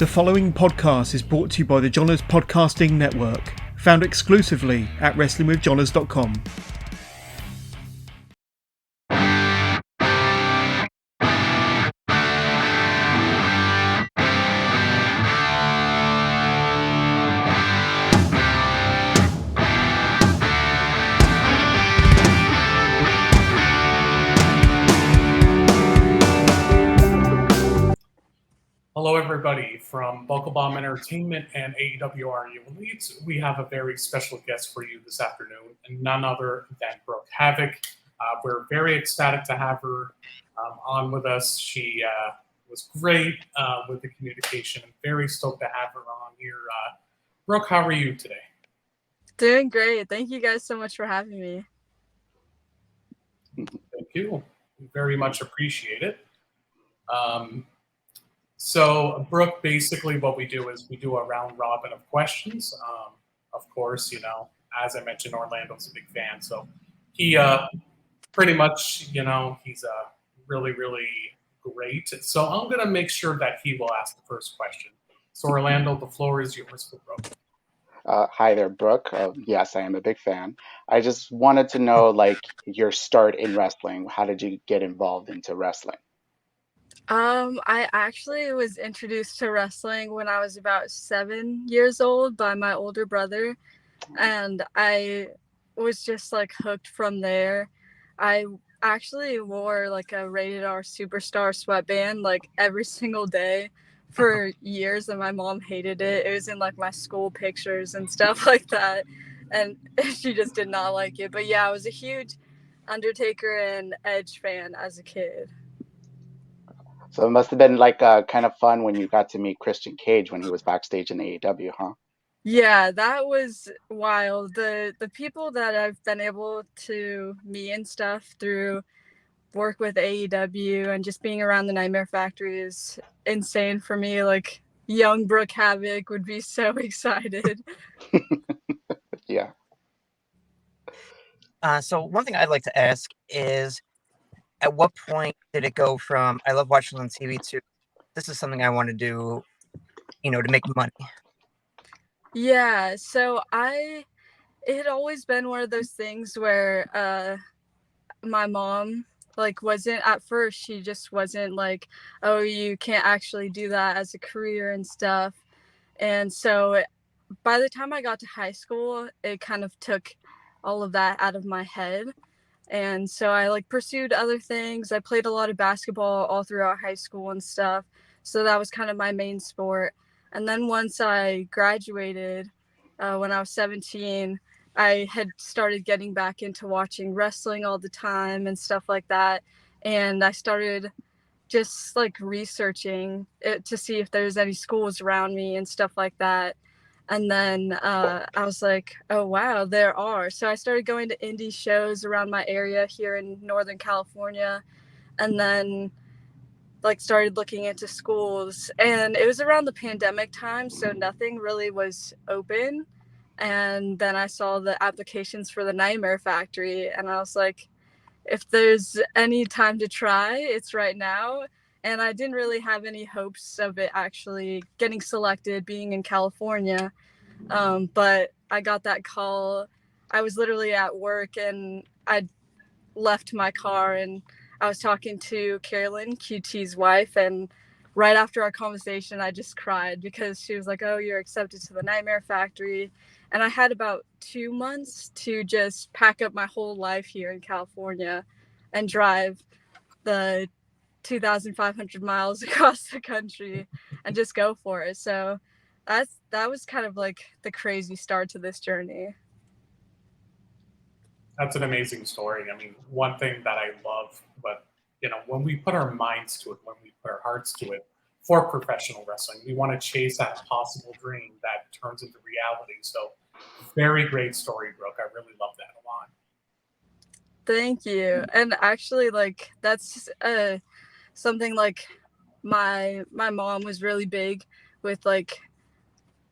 The following podcast is brought to you by the Johners Podcasting Network, found exclusively at WrestlingWithJohners.com. Hello, everybody. From Buckle Bomb Entertainment and AEW Elite, we have a very special guest for you this afternoon, and none other than Brooke Havok. We're very ecstatic to have her on with us. She was great with the communication. I'm very stoked to have her on here. Brooke, how are you today? Doing great. Thank you guys so much for having me. Thank you. We very much appreciate it. So, Brooke, basically what we do is we do a round robin of questions. Of course, you know, as I mentioned, Orlando's a big fan. So he pretty much, you know, he's really, really great. So I'm going to make sure that he will ask the first question. So, Orlando, the floor is yours for Brooke. Hi there, Brooke. Yes, I am a big fan. I just wanted to know, like, your start in wrestling. How did you get involved into wrestling? I actually was introduced to wrestling when I was about 7 years old by my older brother, and I was just like hooked from there. I actually wore like a Rated R Superstar sweatband like every single day for years, and my mom hated it. It was in like my school pictures and stuff like that, and she just did not like it. But yeah, I was a huge Undertaker and Edge fan as a kid. So it must have been like kind of fun when you got to meet Christian Cage when he was backstage in AEW, huh? Yeah, that was wild. The people that I've been able to meet and stuff through work with AEW and just being around the Nightmare Factory is insane for me. Like young Brooke Havok would be so excited. Yeah. So one thing I'd like to ask is, at what point did it go from I love watching on TV to this is something I want to do, you know, to make money? Yeah, so it had always been one of those things where my mom like wasn't at first, she just wasn't like, oh, you can't actually do that as a career and stuff. And so by the time I got to high school, it kind of took all of that out of my head. And so I like pursued other things. I played a lot of basketball all throughout high school and stuff. So that was kind of my main sport. And then once I graduated, when I was 17, I had started getting back into watching wrestling all the time and stuff like that. And I started just like researching it to see if there's any schools around me and stuff like that. And then I was like, oh, wow, there are. So I started going to indie shows around my area here in Northern California, and then like started looking into schools. And it was around the pandemic time, so nothing really was open. And then I saw the applications for the Nightmare Factory, and I was like, if there's any time to try, it's right now. And I didn't really have any hopes of it actually getting selected, being in California. But I got that call. I was literally at work, and I left my car, and I was talking to Carolyn, QT's wife, and right after our conversation, I just cried because she was like, oh, you're accepted to the Nightmare Factory. And I had about 2 months to just pack up my whole life here in California and drive the 2,500 miles across the country and just go for it. So that was kind of like the crazy start to this journey. That's an amazing story. I mean, one thing that I love, but you know, when we put our minds to it, when we put our hearts to it for professional wrestling, we want to chase that possible dream that turns into reality. So, very great story, Brooke. I really love that a lot. Thank you. And actually, like that's something like my mom was really big with like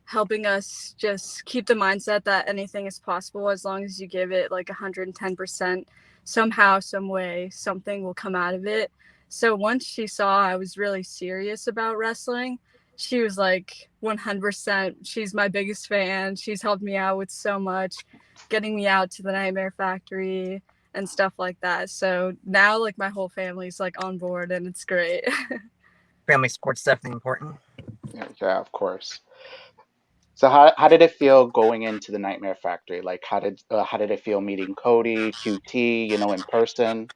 helping us just keep the mindset that anything is possible as long as you give it like 110%. Somehow, some way, something will come out of it. So once she saw I was really serious about wrestling, she was like 100%. She's my biggest fan. She's helped me out with so much, getting me out to the Nightmare Factory and stuff like that. So now like my whole family's like on board and it's great. Family support's definitely important. Yeah, of course. So how did it feel going into the Nightmare Factory? Like how did it feel meeting Cody, QT, in person?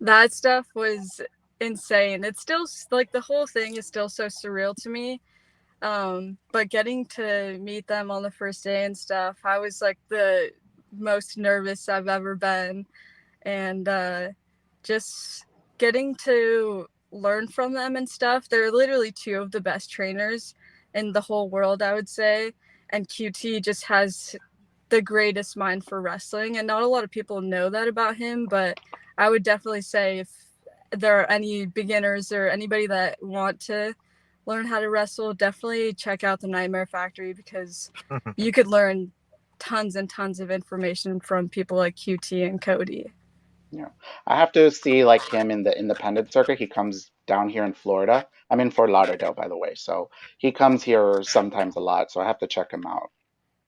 That stuff was insane. It's still like the whole thing is still so surreal to me. But getting to meet them on the first day and stuff, I was like the most nervous I've ever been. And just getting to learn from them and stuff. They're literally two of the best trainers in the whole world, I would say. And QT just has the greatest mind for wrestling. And not a lot of people know that about him, but I would definitely say if there are any beginners or anybody that want to learn how to wrestle, definitely check out the Nightmare Factory because you could learn tons and tons of information from people like QT and Cody. Yeah. I have to see like him in the independent circuit. He comes down here in Florida. I'm in Fort Lauderdale, by the way. So he comes here sometimes a lot. So I have to check him out.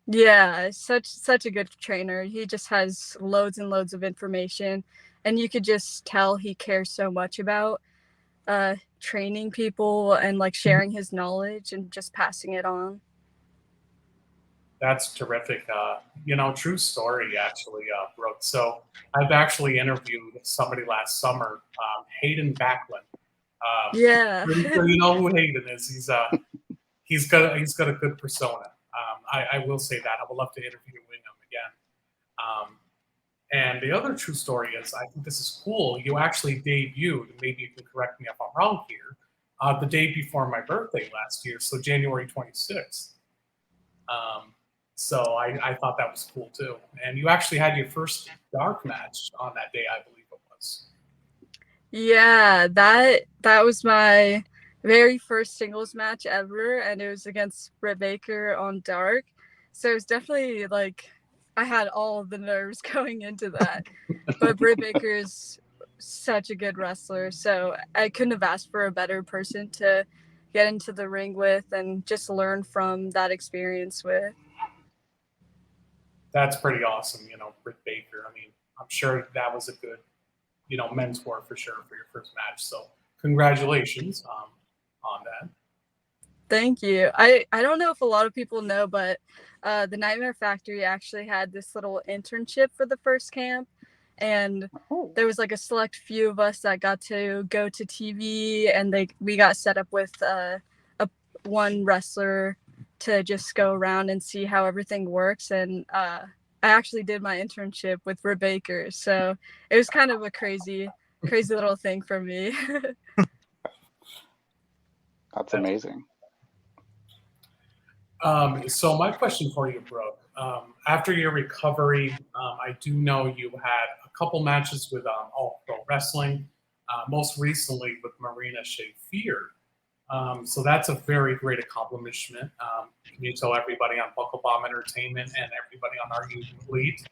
Yeah, such a good trainer. He just has loads and loads of information, and you could just tell he cares so much about training people and like sharing his knowledge and just passing it on. That's terrific. True story, actually, Brooke. So I've actually interviewed somebody last summer, Hayden Backlund. Yeah. Pretty sure you know who Hayden is. He's got a good persona. I will say that. I would love to interview him again. And the other true story is, I think this is cool. You actually debuted, maybe you can correct me if I'm wrong here, the day before my birthday last year, so January 26th. So I thought that was cool too. And you actually had your first dark match on that day, I believe it was. Yeah, that was my very first singles match ever, and it was against Britt Baker on Dark. So it was definitely like I had all of the nerves going into that. But Britt Baker is such a good wrestler, so I couldn't have asked for a better person to get into the ring with and just learn from that experience with. That's pretty awesome, Britt Baker. I mean, I'm sure that was a good, mentor for sure for your first match. So congratulations on that. Thank you. I don't know if a lot of people know, but the Nightmare Factory actually had this little internship for the first camp, and there was like a select few of us that got to go to TV, and we got set up with one wrestler to just go around and see how everything works. And I actually did my internship with Britt Baker, so it was kind of a crazy little thing for me. That's amazing. So my question for you, Brooke, after your recovery, I do know you had a couple matches with All Pro Wrestling, most recently with Marina Shafir. So that's a very great accomplishment. Can you tell everybody on Buckle Bomb Entertainment and everybody on Our Youth Elite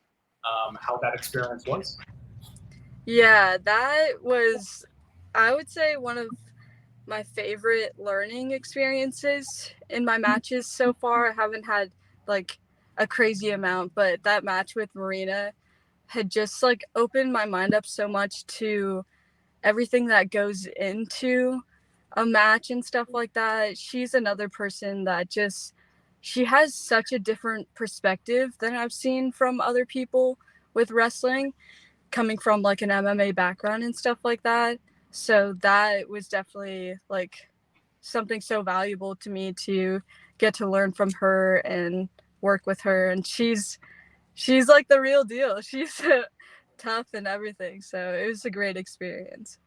how that experience was? Yeah, that was, I would say, one of my favorite learning experiences in my matches so far. I haven't had like a crazy amount, but that match with Marina had just like opened my mind up so much to everything that goes into a match and stuff like that. She's another person that she has such a different perspective than I've seen from other people with wrestling, coming from like an MMA background and stuff like that. So that was definitely like something so valuable to me to get to learn from her and work with her. And she's like the real deal. She's tough and everything. So it was a great experience.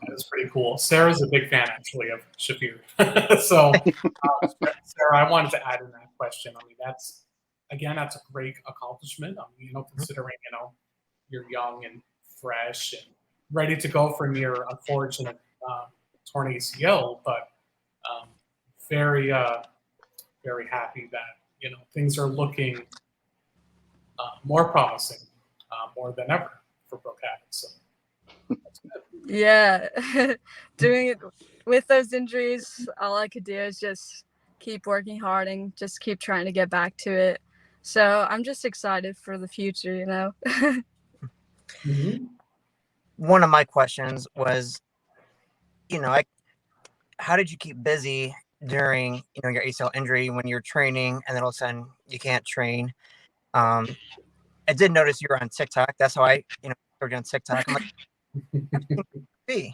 That's pretty cool. Sarah's a big fan, actually, of Shafir. So, Sarah, I wanted to add in that question. I mean, that's a great accomplishment. I mean, considering, you're young and fresh and ready to go from your unfortunate torn ACL, but very, very happy that, things are looking more promising, more than ever for Brooke Havok. So. Yeah. Doing it with those injuries, all I could do is just keep working hard and just keep trying to get back to it. So I'm just excited for the future, you know? Mm-hmm. One of my questions was, how did you keep busy during, your ACL injury when you're training and then all of a sudden you can't train? I did notice you were on TikTok. That's how I, started on TikTok. I'm like, be.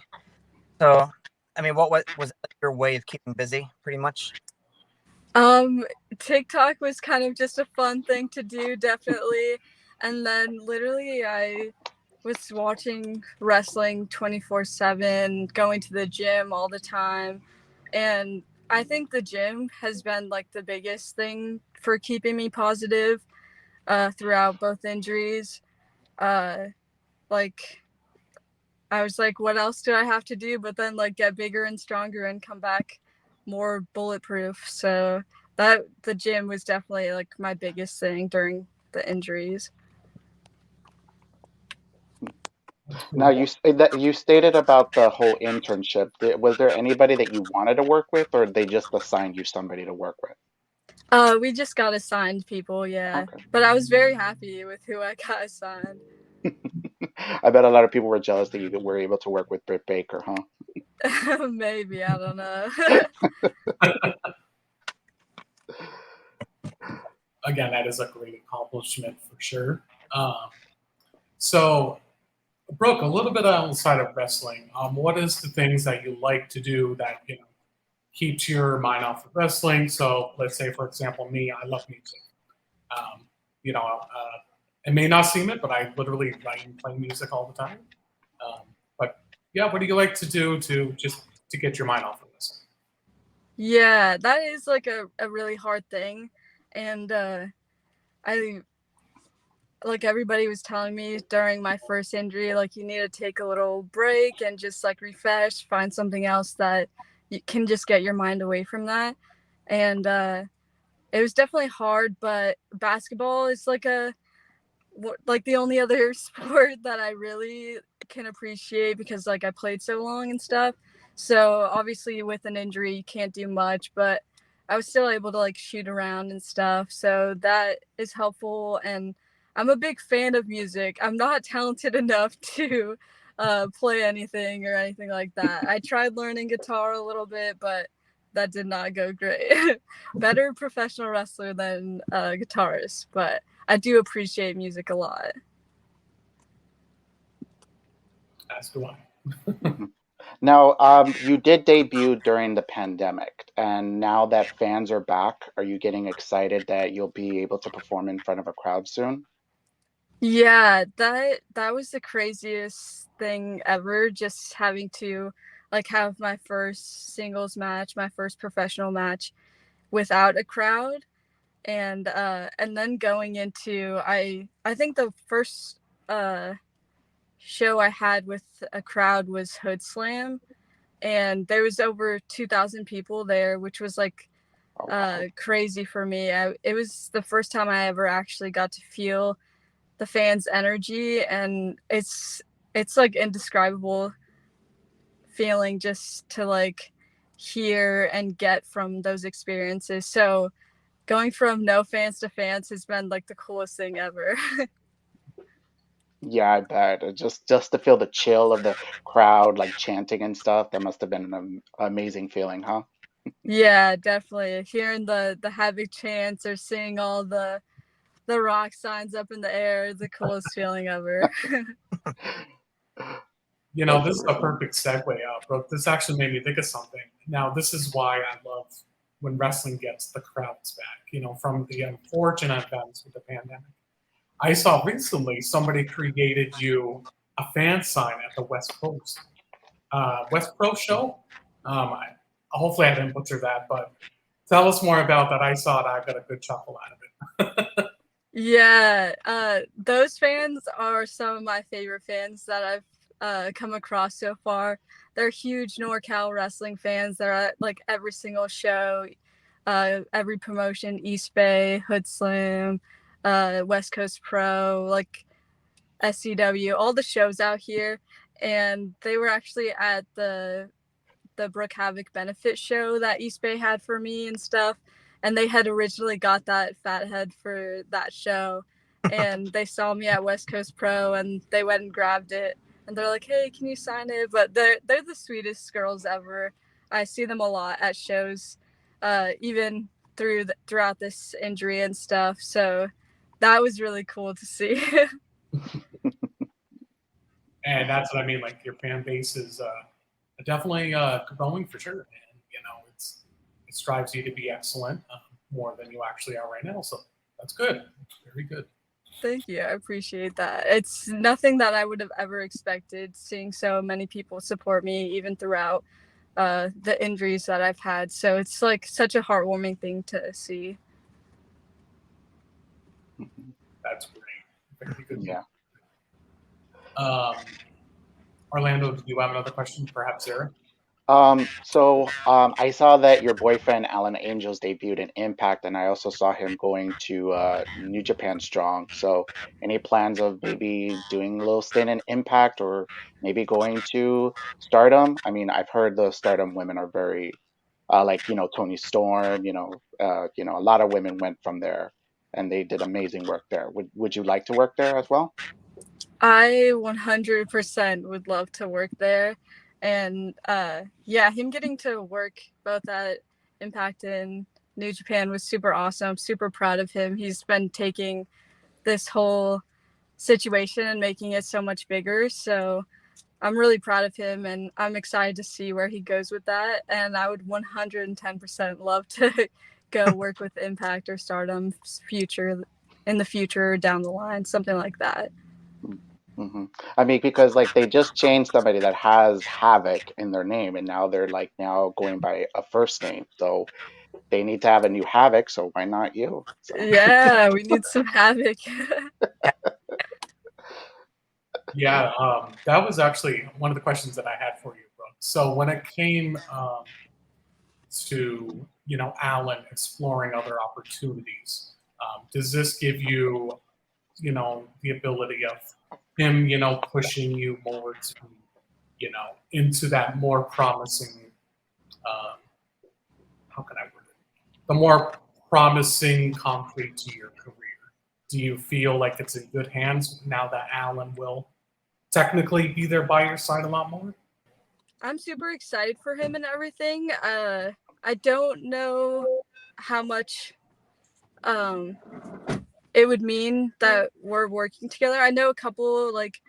So, I mean, what was your way of keeping busy, pretty much? Um, TikTok was kind of just a fun thing to do, definitely. And then literally I was watching wrestling 24/7, going to the gym all the time. And I think the gym has been like the biggest thing for keeping me positive throughout both injuries. Uh, like I was like, what else do I have to do? But then like get bigger and stronger and come back more bulletproof. So that the gym was definitely like my biggest thing during the injuries. Now you stated about the whole internship. Was there anybody that you wanted to work with, or they just assigned you somebody to work with? We just got assigned people, yeah. Okay. But I was very happy with who I got assigned. I bet a lot of people were jealous that you were able to work with Britt Baker, huh? Maybe, I don't know. Again, that is a great accomplishment for sure. So, Brooke, a little bit outside of wrestling, what is the things that you like to do that keeps your mind off of wrestling? So, let's say, for example, me, I love music. Um, you know, it may not seem it, but I literally write and play music all the time. But yeah, what do you like to do to get your mind off of this? Yeah, that is like a really hard thing. And I like everybody was telling me during my first injury, like you need to take a little break and just like refresh, find something else that you can just get your mind away from that. And it was definitely hard, but basketball is like the only other sport that I really can appreciate because like I played so long and stuff. So obviously with an injury you can't do much, but I was still able to like shoot around and stuff. So that is helpful, and I'm a big fan of music. I'm not talented enough to play anything or anything like that. I tried learning guitar a little bit, but that did not go great. Better professional wrestler than guitarist, but I do appreciate music a lot. As do I. Mhm. Now, you did debut during the pandemic, and now that fans are back, are you getting excited that you'll be able to perform in front of a crowd soon? Yeah, that was the craziest thing ever, just having to like have my first singles match, my first professional match without a crowd, and then going into I think the first uh show I had with a crowd was Hood Slam, and there was over 2,000 people there, which was like Oh, wow. crazy for me. It was the first time I ever actually got to feel the fans' energy, and it's like indescribable feeling just to like hear and get from those experiences. So going from no fans to fans has been like the coolest thing ever. Yeah, I bet. Just to feel the chill of the crowd, like chanting and stuff, that must have been an amazing feeling, huh? Yeah, definitely. Hearing the Havoc chants or seeing all the rock signs up in the air is the coolest feeling ever. This is a Definitely. perfect segue, Brooke. This actually made me think of something. Now, this is why I love when wrestling gets the crowds back, from the unfortunate events with the pandemic. I saw recently somebody created you a fan sign at the West Pro show. Hopefully I didn't butcher that, but tell us more about that. I saw it. I got a good chuckle out of it. Yeah, those fans are some of my favorite fans that I've come across so far. They're huge NorCal wrestling fans. They're at like every single show, every promotion, East Bay, Hood Slim, West Coast Pro, like SCW, all the shows out here. and they were actually at the Brooke Havok benefit show that East Bay had for me and stuff. And they had originally got that fat head for that show. And they saw me at West Coast Pro and they went and grabbed it. And they're like, hey, can you sign it? But they're the sweetest girls ever. I see them a lot at shows, even throughout this injury and stuff. So that was really cool to see. And that's what I mean. Like, your fan base is definitely growing for sure. And, you know, it strives you to be excellent more than you actually are right now. So that's good. Very good. Thank you. I appreciate that. It's nothing that I would have ever expected, seeing so many people support me even throughout the injuries that I've had. So it's like such a heartwarming thing to see. That's great. Very good. Yeah. Orlando, do you have another question? Perhaps Sarah? I saw that your boyfriend Alan Angels debuted in Impact, and I also saw him going to New Japan Strong. So, any plans of maybe doing a little stint in Impact, or maybe going to Stardom? I mean, I've heard the Stardom women are very, like Tony Storm. A lot of women went from there, and they did amazing work there. Would you like to work there as well? I 100% would love to work there. And yeah, him getting to work both at Impact and New Japan was super awesome. Super proud of him. He's been taking this whole situation and making it so much bigger. So I'm really proud of him and I'm excited to see where he goes with that. And I would 110% love to go work with Impact or Stardom in the future down the line, something like that. Hmm. I mean, because like they just changed somebody that has Havoc in their name, and now they're like now going by a first name. So they need to have a new Havoc. So why not you? So Yeah, we need some Havoc. Yeah, that was actually one of the questions that I had for you, Brooke. So when it came to Alan exploring other opportunities, does this give you the ability of him pushing you more to into that more promising how can I word it, the more promising concrete to your career? Do you feel like it's in good hands now that Alan will technically be there by your side a lot more? I'm super excited for him and everything. I don't know how much it would mean that we're working together. I know a couple like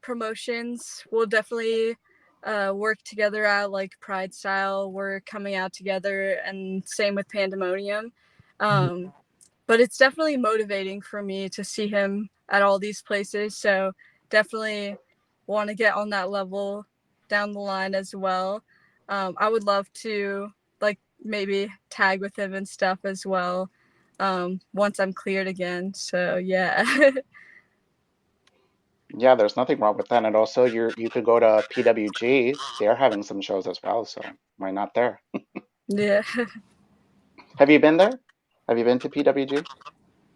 promotions will definitely work together out, like Pride Style. We're coming out together, and same with Pandemonium. But it's definitely motivating for me to see him at all these places. So definitely want to get on that level down the line as well. I would love to like maybe tag with him and stuff as well once I'm cleared again. So yeah. yeah, there's nothing wrong with that. And also, you could go to PWG. They're having some shows as well. So why not there? Yeah. Have you been there? Have you been to PWG?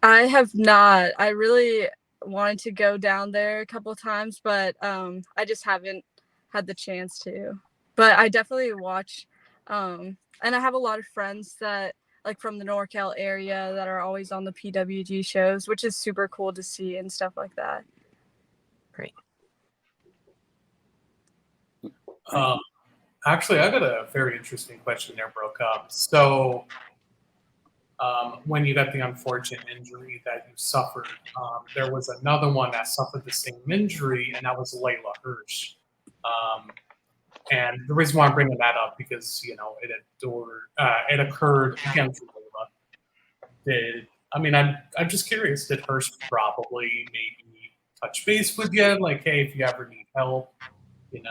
I have not. I really wanted to go down there a couple of times, but I just haven't had the chance to. But I definitely watch, and I have a lot of friends that like from the NorCal area that are always on the PWG shows, which is super cool to see and stuff like that. Great. Actually, I got a very interesting question there, Brooke. So when you got the unfortunate injury that you suffered, there was another one that suffered the same injury, and that was Layla Hirsch. And the reason why I'm bringing that up because it occurred against Layla. I'm just curious. Did Hirsch probably maybe touch base with you, like, hey, if you ever need help, with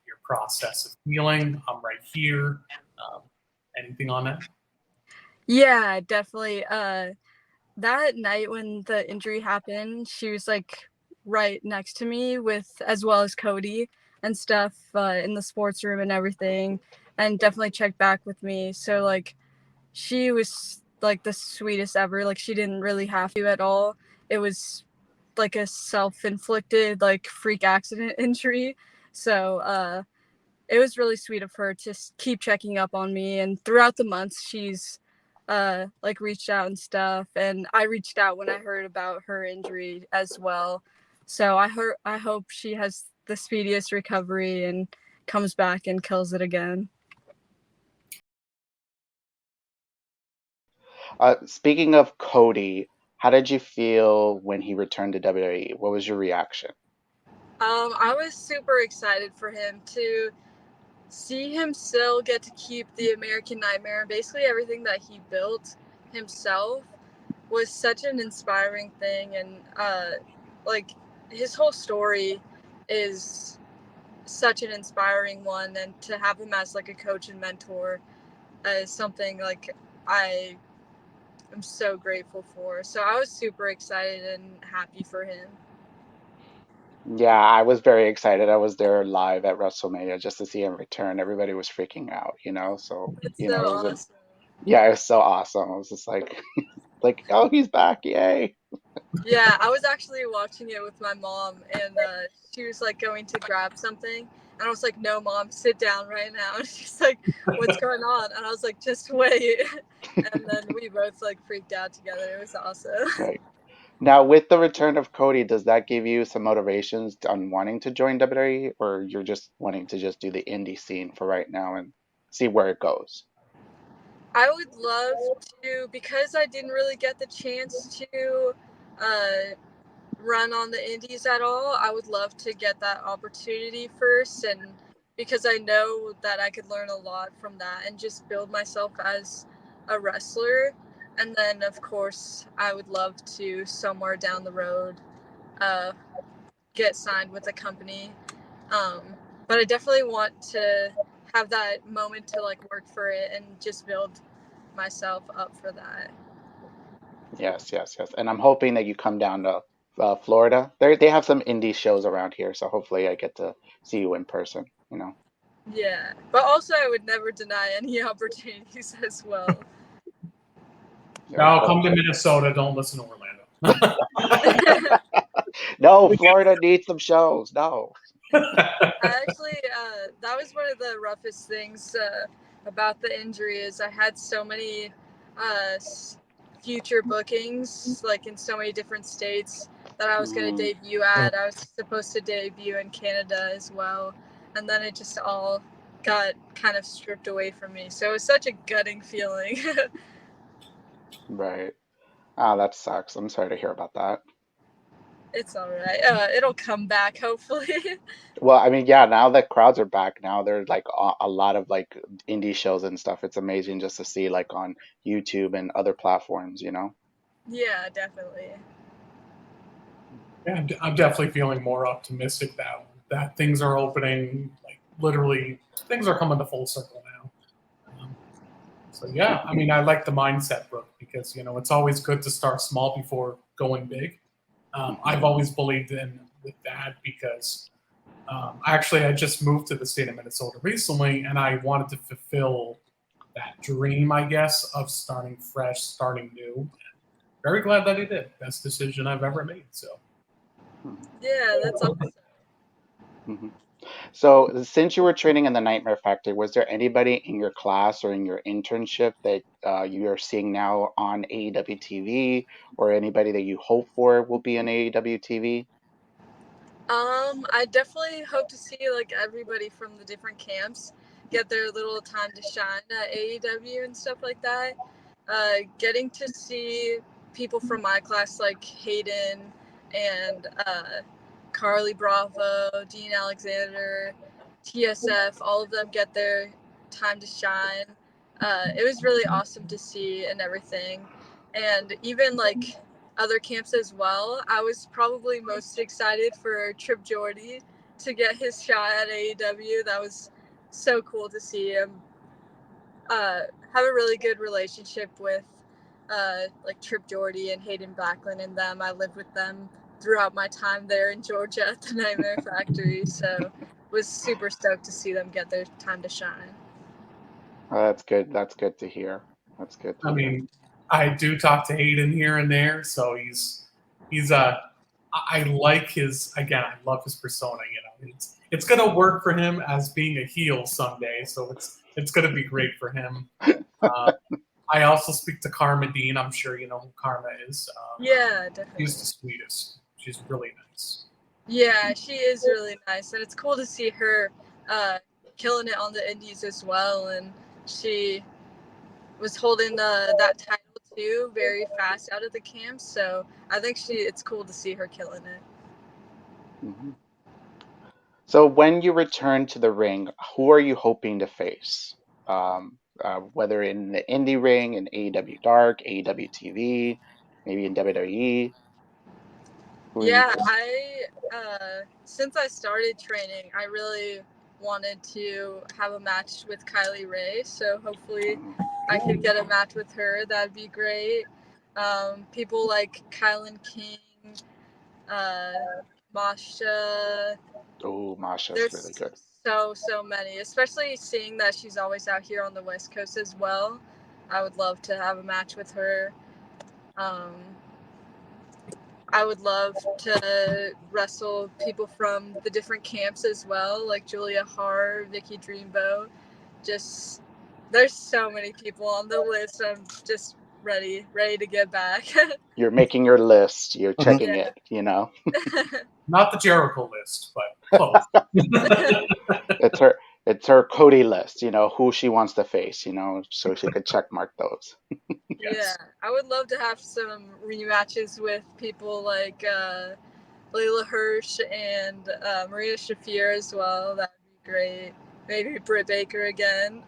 your process of healing, I'm right here. Anything on that? Yeah, definitely. That night when the injury happened, she was like right next to me with as well as Cody and stuff in the sports room and everything, and definitely checked back with me. So like she was like the sweetest ever. Like she didn't really have to at all. It was like a self-inflicted like freak accident injury. So it was really sweet of her to keep checking up on me, and throughout the months she's like reached out and stuff, and I reached out when I heard about her injury as well. So I hope she has the speediest recovery and comes back and kills it again. Speaking of Cody, how did you feel when he returned to WWE? What was your reaction? I was super excited for him to see him still get to keep the American Nightmare, and basically everything that he built himself was such an inspiring thing. And like his whole story is such an inspiring one, and to have him as like a coach and mentor is something like I am so grateful for. So I was super excited and happy for him. Yeah, I was very excited. I was there live at WrestleMania just to see him return. Everybody was freaking out, you know. So, It's you so know, it was awesome. yeah, it was so awesome. I was just like, like, oh, he's back, yay! Yeah, I was actually watching it with my mom, and she was like going to grab something, and I was like, "No, mom, sit down right now." And she's like, "What's going on?" And I was like, "Just wait." And then we both like freaked out together. It was awesome. Right. Now, with the return of Cody, does that give you some motivations on wanting to join WWE, or you're just wanting to just do the indie scene for right now and see where it goes? I would love to, because I didn't really get the chance to uh, run on the indies at all. I would love to get that opportunity first, and because I know that I could learn a lot from that and just build myself as a wrestler. And then of course I would love to somewhere down the road uh, get signed with a company. um, but I definitely want to have that moment to like work for it and just build myself up for that. Yes, yes, yes. And I'm hoping that you come down to Florida. They have some indie shows around here, so hopefully I get to see you in person, you know. Yeah, but also I would never deny any opportunities as well. Now Yeah. come to Minnesota. Don't listen to Orlando. No, Florida needs some shows. No. I actually, that was one of the roughest things about the injury is I had so many uh, future bookings, like in so many different states that I was going to Mm, debut at. I was supposed to debut in Canada as well, and then it just all got kind of stripped away from me. So it was such a gutting feeling. right. Ah, that sucks. I'm sorry to hear about that. It's all right. It'll come back hopefully. Well, I mean, yeah, now that crowds are back, now there's like a lot of like indie shows and stuff. It's amazing just to see like on YouTube and other platforms, you know? Yeah, definitely. Yeah, I'm definitely feeling more optimistic that things are opening. Like literally, things are coming to full circle now. So yeah, I mean, I like the mindset, Brooke, because it's always good to start small before going big. I've always believed in with that because actually I just moved to the state of Minnesota recently, and I wanted to fulfill that dream, I guess, of starting fresh, starting new. Very glad that I did. Best decision I've ever made. So. Yeah, that's awesome. Hmm. So, since you were training in the Nightmare Factory, was there anybody in your class or in your internship that you are seeing now on AEW TV, or anybody that you hope for will be on AEW TV? I definitely hope to see like everybody from the different camps get their little time to shine at AEW and stuff like that. Getting to see people from my class like Hayden and Carly Bravo, Dean Alexander, TSF, all of them get their time to shine. It was really awesome to see and everything. And even like other camps as well. I was probably most excited for Trip Jordy to get his shot at AEW. That was so cool to see him have a really good relationship with like Trip Jordy and Hayden Backlund and them. I lived with them throughout my time there in Georgia at the Nightmare Factory, so was super stoked to see them get their time to shine. Oh, that's good. That's good to hear. That's good to I hear. mean, I do talk to Hayden here and there, so he's I like his, again, I love his persona. It's gonna work for him as being a heel someday, so it's gonna be great for him. I also speak to Karma Dean. I'm sure you know who Karma is. Yeah, definitely. She's the sweetest. She's really nice. Yeah, she is really nice, and it's cool to see her killing it on the indies as well. And she was holding that title too very fast out of the camp, so I think it's cool to see her killing it. Mm-hmm. So when you return to the ring, who are you hoping to face? Whether in the indie ring, in AEW Dark, AEW TV, maybe in WWE? Who are you Yeah, thinking? since I started training, I really wanted to have a match with Kylie Ray, so hopefully Mhm. I could get a match with her. That'd be great. People like Kylan King, uh, Masha. Oh, Masha's really There's good. so many, especially seeing that she's always out here on the West Coast as well. I would love to have a match with her. Um, I would love to wrestle people from the different camps as well, like Julia Hart, Vicky Dreamboat. Just there's so many people on the list. I'm just ready to get back. You're making your list. You're Mhm. checking Yeah. it, you know? Not the Jericho list, but close. It's her it's her Cody list, you know, who she wants to face, you know, so she could check mark those. Yeah, Yes. I would love to have some rematches with people like Layla Hirsch and Maria Shafir as well. That'd be great. Maybe Britt Baker again.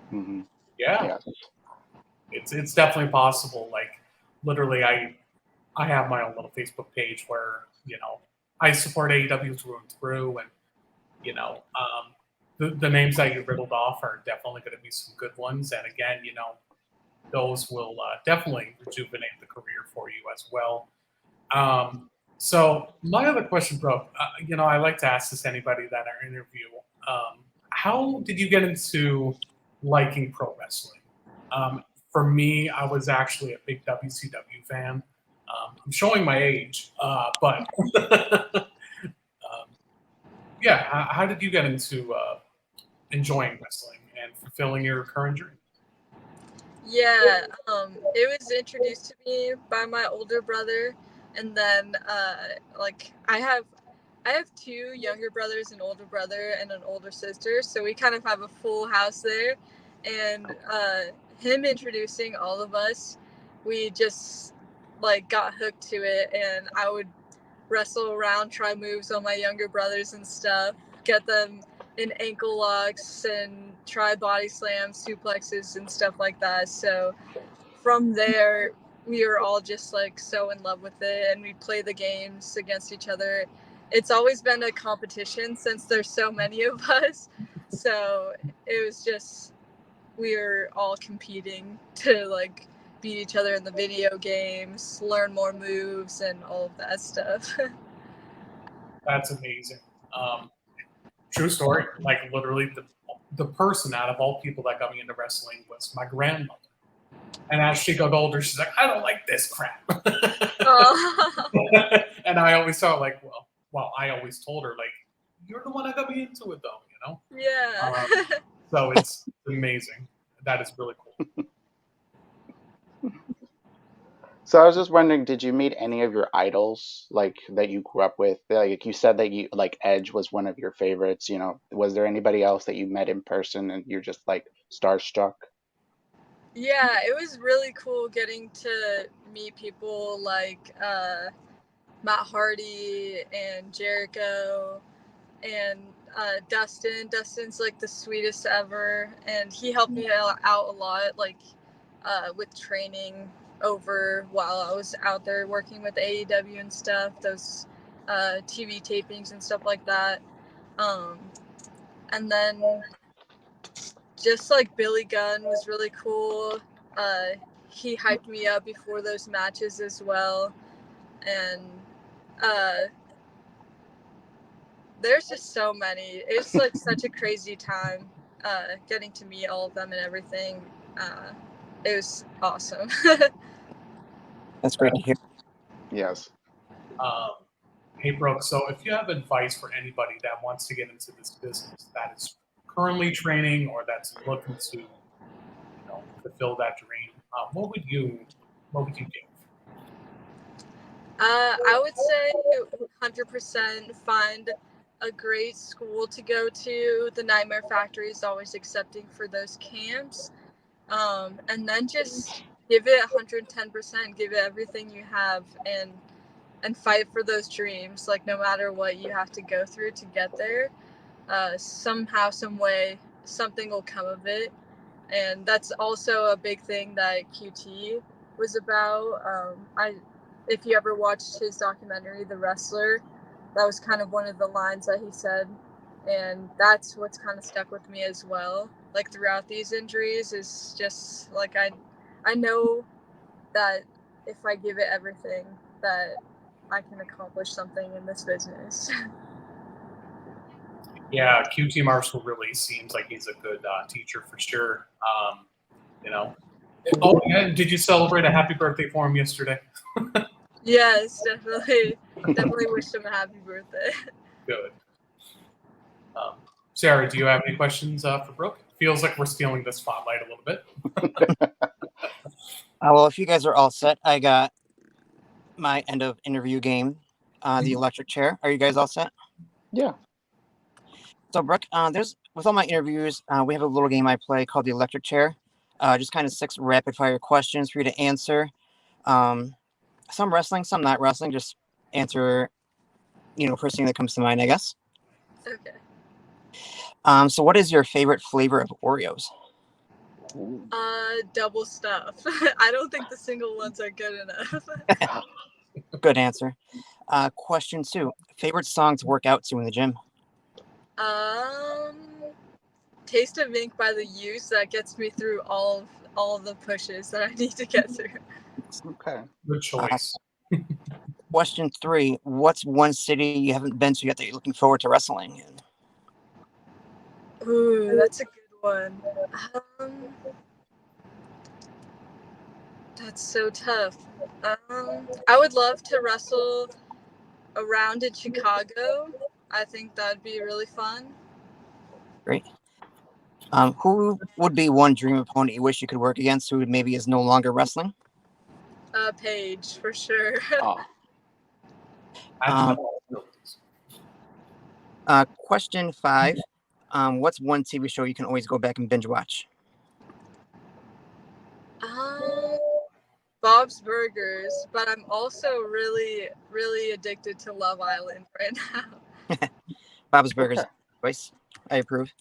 Hmm. Yeah. Yes. It's definitely possible. Like literally, I have my own little Facebook page where I support AEW through and through, and the names that you riddled off are definitely going to be some good ones. And again, those will definitely rejuvenate the career for you as well. So my other question, Brooke, I like to ask this to anybody that I interview. How did you get into liking pro wrestling? For me, I was actually a big WCW fan. I'm showing my age, but yeah, how did you get into enjoying wrestling and fulfilling your current dream? Yeah, it was introduced to me by my older brother, and then like I have two younger brothers, an older brother, and an older sister, so we kind of have a full house there. And him introducing all of us, we just like got hooked to it, and I would wrestle around, try moves on my younger brothers and stuff, get them in ankle locks and try body slams, suplexes, and stuff like that. So from there, we were all just like so in love with it, and we'd play the games against each other. It's always been a competition since there's so many of us. So it was just, we were all competing to like beat each other in the video games, learn more moves, and all of that stuff. That's amazing. True story. Like literally, the person out of all people that got me into wrestling was my grandmother. And as she got older, she's like, I don't like this crap. Oh. And I always thought, like, well, I always told her, like, you're the one that got me into it, though, Yeah. So it's amazing. That is really cool. So I was just wondering, did you meet any of your idols like that you grew up with? Like you said that you like Edge was one of your favorites, you know. Was there anybody else that you met in person and you're just like starstruck? Yeah, it was really cool getting to meet people like Matt Hardy and Jericho and Dustin. Dustin's like the sweetest ever, and he helped me out a lot, like with training over while I was out there working with AEW and stuff, those TV tapings and stuff like that. Um, and then just like Billy Gunn was really cool. Uh, he hyped me up before those matches as well, and uh, there's just so many. It's like such a crazy time getting to meet all of them and everything. It was awesome. That's great to hear. Yes. Hey, Brooke, so if you have advice for anybody that wants to get into this business, that is currently training or that's looking to, fulfill that dream, what would you give? I would say 100% find a great school to go to. The Nightmare Factory is always accepting for those camps. And then just give it 110%, give it everything you have, and fight for those dreams. Like, no matter what you have to go through to get there, somehow, some way, something will come of it. And that's also a big thing that QT was about. If you ever watched his documentary, The Wrestler, that was kind of one of the lines that he said, and that's what's kind of stuck with me as well. Like, throughout these injuries, is just like I know that if I give it everything, that I can accomplish something in this business. Yeah, QT Marshall really seems like he's a good teacher for sure. Oh, and did you celebrate a happy birthday for him yesterday? Yes, definitely wished him a happy birthday. Good. Sarah, do you have any questions for Brooke? Feels like we're stealing the spotlight a little bit. Well, if you guys are all set, I got my end of interview game, the electric chair. Are you guys all set? Yeah. So, Brooke, with all my interviews, we have a little game I play called the electric chair. Just kind of 6 rapid fire questions for you to answer. Some wrestling, some not wrestling. Just answer, first thing that comes to mind, I guess. Okay. So what is your favorite flavor of Oreos? Double stuff. I don't think the single ones are good enough. Good answer. Question 2. Favorite song to work out to in the gym? Taste of Ink by The Use. That gets me through all of the pushes that I need to get through. Okay. Good choice. Question 3. What's one city you haven't been to yet that you're looking forward to wrestling in? Ooh, that's a good one. That's so tough. I would love to wrestle around in Chicago. I think that'd be really fun. Great. Who would be one dream opponent you wish you could work against who maybe is no longer wrestling? Paige, for sure. Question 5. What's one TV show you can always go back and binge watch? Bob's Burgers, but I'm also really, really addicted to Love Island right now. Bob's Burgers. Choice. I approve.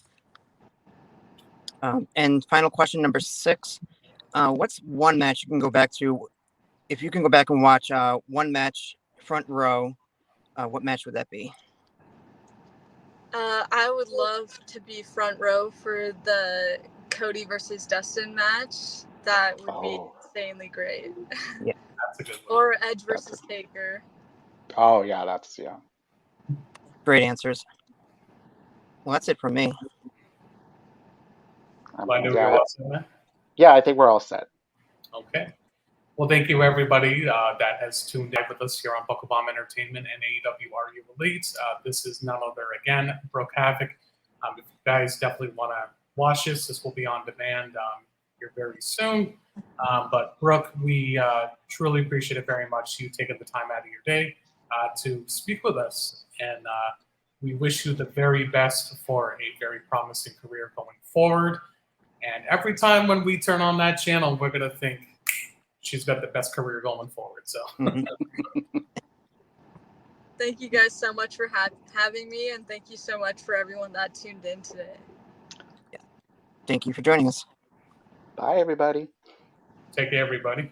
And final question number 6. What's one match you can go back to? If you can go back and watch one match front row, what match would that be? I would love to be front row for the Cody versus Dustin match. That would be insanely great. Yeah, that's a good one. Or Edge versus Taker. Oh yeah, great answers. Well, that's it from me. Yeah, I think we're all set. Okay. Well, thank you, everybody that has tuned in with us here on Buckle Bomb Entertainment and AEW Are You Elite. This is none other, again, Brooke Havok. If you guys definitely want to watch this will be on demand here very soon. But, Brooke, we truly appreciate it very much, you taking the time out of your day to speak with us. And we wish you the very best for a very promising career going forward. And every time when we turn on that channel, we're going to think, she's got the best career going forward. So, thank you guys so much for having me, and thank you so much for everyone that tuned in today. Yeah. Thank you for joining us. Bye, everybody. Take care, everybody.